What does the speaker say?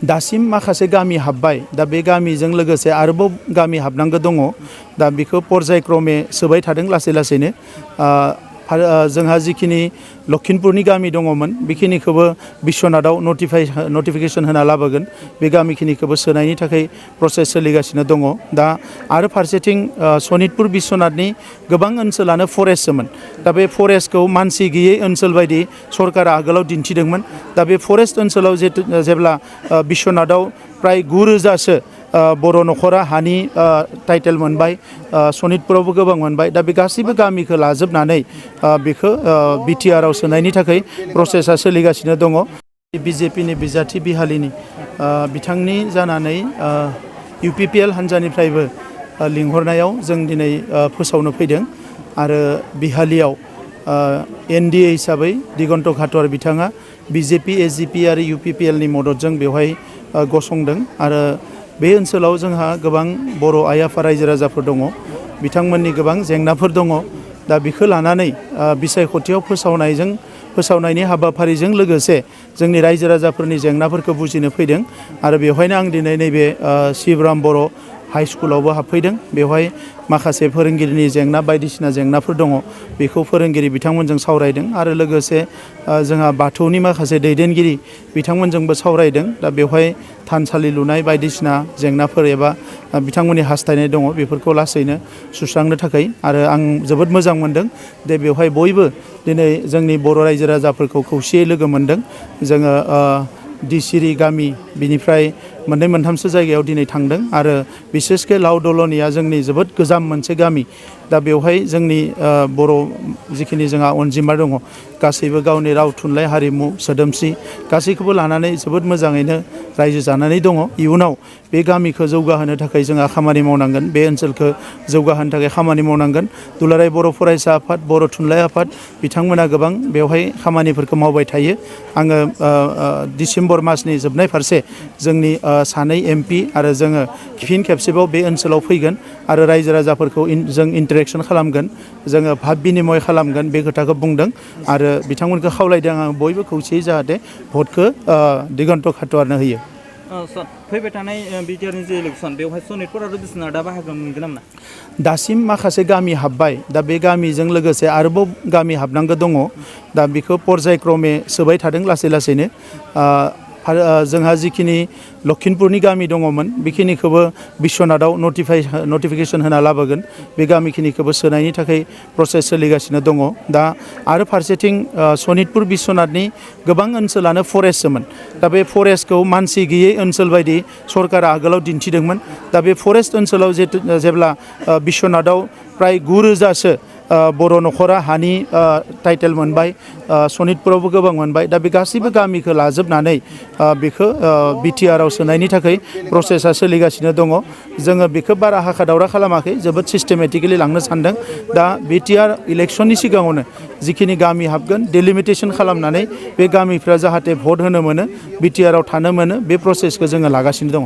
दासिम माखासे गामि हाबबाय दा बे गामिजों लोगोसे आरोबाव गामि हाबनांगौ दङ दा बेखौ पर्यायक्रमे सोबाय थादों लासै लासैनो जोंहा जिखिनि लखिमपुरनि गामि दङमोन बेखिनिखौबो बिश्वनाथाव नटिफिकेशन होना लाबोगोन बे गामिखिनिखौबो सोनायनि थाखाय प्रसेस सोलिगासिनो दङ दा आरो फारसेथिं सनितपुर बिश्वनाथनि गोबां ओनसोलानो फरेस्टसोमोन दा बे फरेस्टखौ मानसि गैयै ओनसोल बायदि सरकारा आगोलाव दिन्थिदोंमोन दा बे फरेस्ट ओनसोलाव जेब्ला बिश्वनाथाव प्राय 9,000सो बर' नखरा हानि टाइटेल मोनबाय सनितपुरावबो गोबां मोनबाय दा बे गासैबो गामिखौ लाजोबनानै बेखौ बिटिआरआव सोनायनि थाखाय प्रसेसा सोलिगासिनो दङ बिजेपिनि बिजाथि बिहालिनि बिथांनि जानानै इउपिपिएल हान्जानिफ्रायबो लिंहरनायाव जों दिनै फोसावनो फैदों आरो बिहालियाव एनडिए हिसाबै दिगन्त खाटवार बिथाङा बिजेपि एजिपि आरो इउपिपिएलनि मददजों बेवहाय गसंदों आरो बे ओनसोलाव जोंहा गोबां बर' आइ आफा रायजो राजाफोर दङ बिथांमोननि गोबां जेंनाफोर दङ दा बेखौ लानानै बिसायख'थियाव फोसावनायनि हाबाफारिजों लोगोसे जोंनि रायजो राजाफोरनि जेंनाफोरखौ बुजिनो फैदों आरो बेवहायनो आं दिनै नैबे शिवराम बर' हाइ स्कुलावबो हाबफैदों बेवहाय माखासे फोरोंगिरिनि जेंना बायदिसिना जेंनाफोर दङ बेखौ फोरोंगिरि बिथांमोनजों सावरायदों आरो लोगोसे जोंहा बाथौनि माखासे दैदेनगिरि बिथांमोनजोंबो सावरायदों दा बेवहाय थानसालि लुनाय बायदिसिना जेंनाफोर एबा बिथांमोननि हास्थायनाय दङ बेफोरखौ लासैनो सुस्रांनो थाखाय आरो आं जोबोद मोजां मोनदों दे बेवहाय बयबो दिनै जोंनि बर' रायजो राजाफोरखौ खौसेयै लोगो मोनदों जोङो दिसिरि गामि बिनिफ्राय मोननै मोनथामसो जायगायाव दिनै थांदों आरो बिसेसके लाव दलनिया जोंनि जोबोद गोजाम मोनसे गामि दा बेवहाय जोंनि बर' जिखिनि जोंहा अनजिमा दङ गासैबो गावनि राव थुनलाइ हारिमु सोदोमस्रि गासैखौबो लानानै जोबोद मोजाङैनो रायजो जानानै दङ इयुनाव बे गामिखौ जौगाहोनो थाखाय जोंहा खामानि मावनांगोन बे ओनसोलखौ जौगाहोनो थाखाय खामानि मावनांगोन दुलाराय बर' फरायसा आफाद बर' थुनलाइ आफाद बिथांमोना गोबां बेवहाय खामानिफोरखौ मावबाय थायो आङो डिसेम्बर मासनि जोबनाय फारसे जोंनि सानै एमपि आरो जोङो फिन खेबसेबाव बे ओनसोलाव फैगोन आरो रायजो राजाफोरखौ जों इन्टारेक्सन खालामगोन जोङो भाब बिनिमय खालामगोन बे खोथाखौ बुंदों आरो बिथांमोनखौ खावलायदों आं बयबो खौसेयै जाहाथे भटखौ दिगन्त खाटवारनो होयो फैबाय थानाय बिटिआरनि जे इलेक्सन बेवहाय सनितपुर आरो बिश्वनाथआ बाहागो मोनगोन नामा दासिम माखासे गामि हाबबाय दा बे गामिजों लोगोसे आरोबाव गामि हाबनांगौ दङ दा बेखौ पर्यायक्रमे सोबाय थादों लासै लासैनो जोंहा जिखिनि लखिमपुरनि गामि दङमोन बेखिनिखौबो बिश्वनाथाव नटिफिकेशन होना लाबोगोन बे गामिखिनिखौबो सोनायनि थाखाय प्रसेस सोलिगासिनो दङ दा आरो फारसेथिं सनितपुर बिश्वनाथनि गोबां ओनसोलानो फरेस्टसोमोन दा बे फरेस्टखौ मानसि गैयै ओनसोल बायदि सरकारा आगोलाव दिन्थिदोंमोन दा बे फरेस्ट ओनसोलाव जेब्ला बिश्वनाथाव प्राय 9,000सो बर' नखरा हानि टाइटेल मोनबाय सनितपुरावबो गोबां मोनबाय दा बे गासैबो गामिखौ लाजोबनानै बेखौ बिटिआरआव सोनायनि थाखाय प्रसेसा सोलिगासिनो दङ जोङो बेखौ बारा हाखा दावरा खालामाखै जोबोद सिस्टेमेटिकेलि लांनो सानदों दा बिटिआर इलेक्सननि सिगाङावनो जिखिनि गामि हाबगोन डिलिमिटेसन खालामनानै बे गामिफ्रा जाहाथे भट होनो मोनो बिटिआरआव थानो मोनो बे प्रसेसखौ जोङो लागासिनो दङ